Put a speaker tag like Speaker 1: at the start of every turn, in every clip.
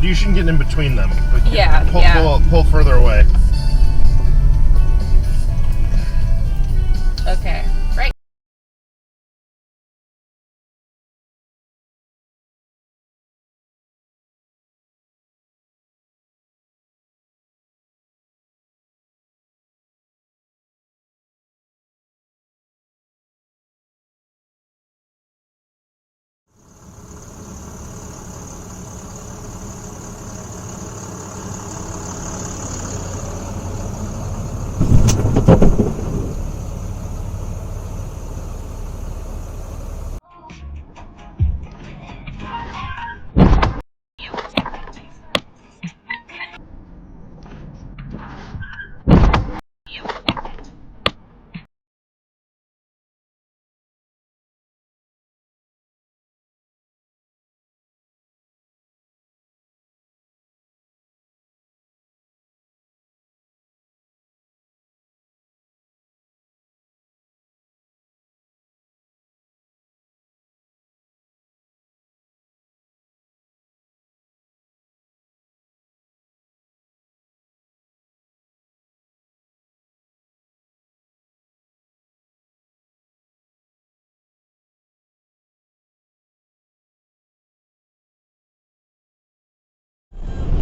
Speaker 1: You shouldn't get in between them.
Speaker 2: Yeah,
Speaker 1: Pull further away.
Speaker 2: Okay. Right.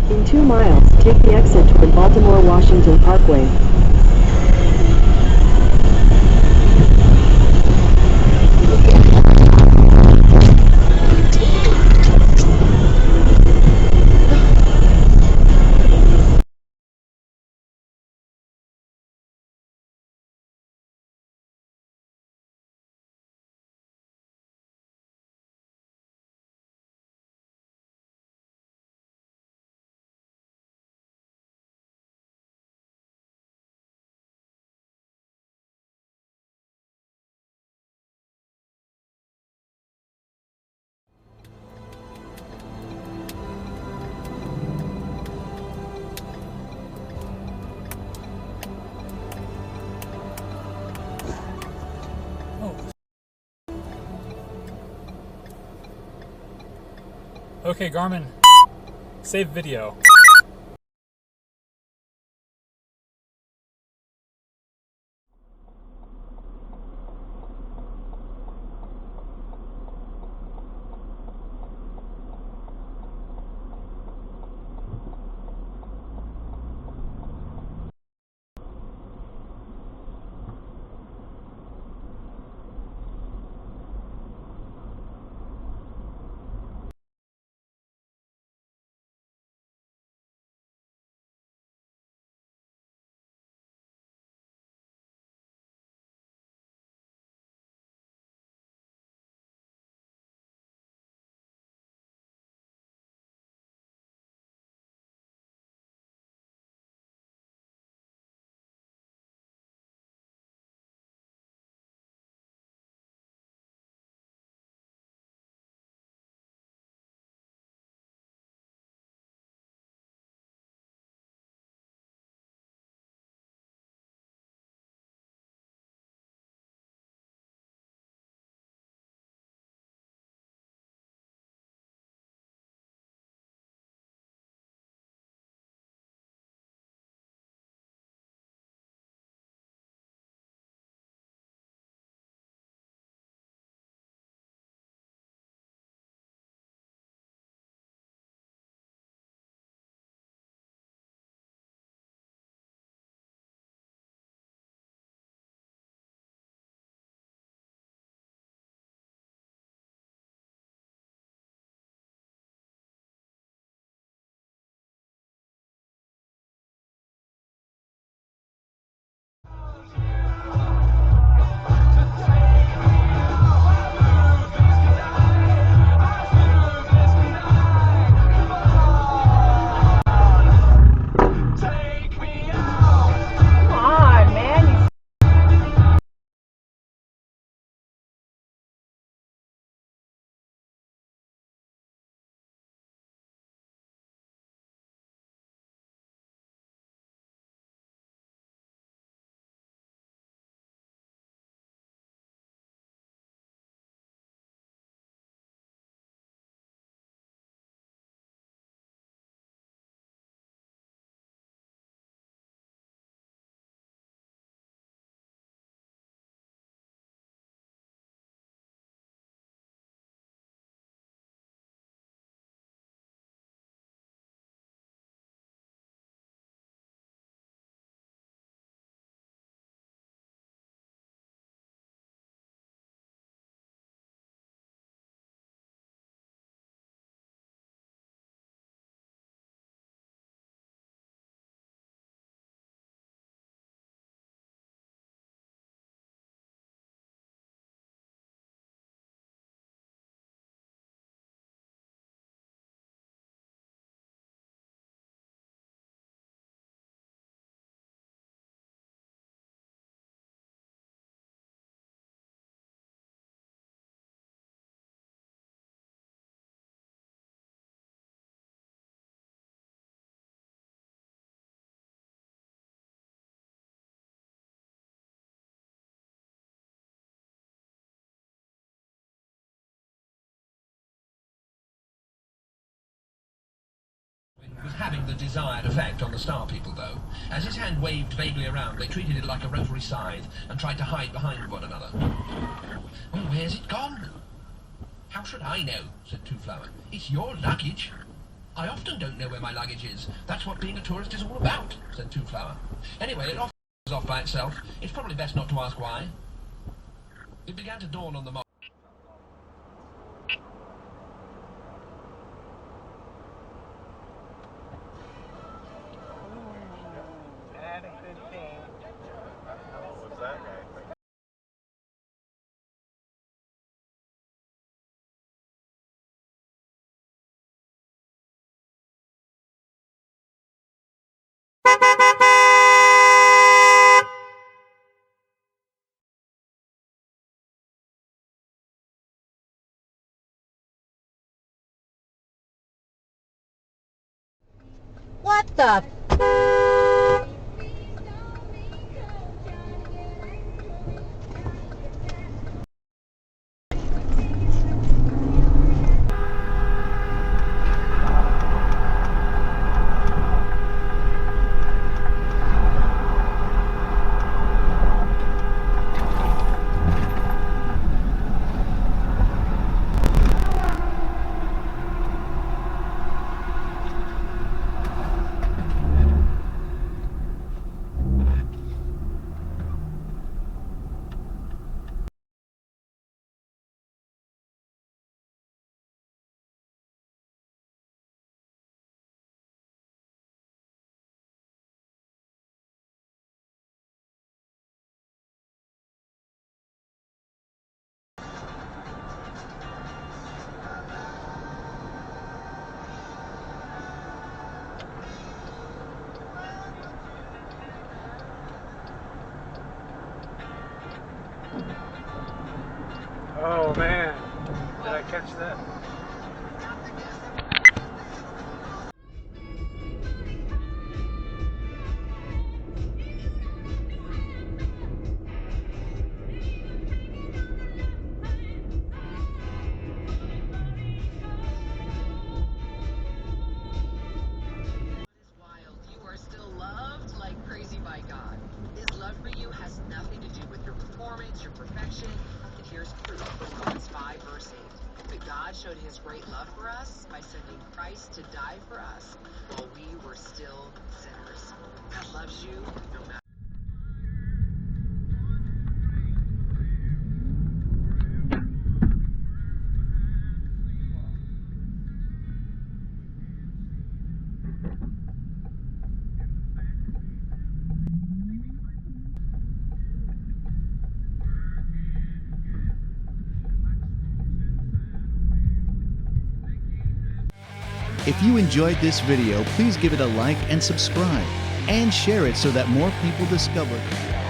Speaker 3: In 2 miles, take the exit toward Baltimore-Washington Parkway.
Speaker 4: Okay, Garmin, save video.
Speaker 2: was having the desired effect on the Star People, though. As his hand waved vaguely around, they treated it like a rotary scythe and tried to hide behind one another. Well, where's it gone? How should I know, said Two-Flower. It's your luggage. I often don't know where my luggage is. That's what being a tourist is all about, said Two-Flower. Anyway, it often goes off by itself. It's probably best not to ask why. It began to dawn on the mob.
Speaker 5: Had a good thing.
Speaker 1: What was that guy thinking?
Speaker 6: What the?
Speaker 5: Oh man, did I catch that?
Speaker 7: You are still loved like crazy by God. His love for you has nothing to do with your performance, your perfection. And here's proof from Romans 5, verse 8. But God showed his great love for us by sending Christ to die for us while we were still sinners. God loves you no matter.
Speaker 8: If you enjoyed this video, please give it a like and subscribe, and share it so that more people discover it.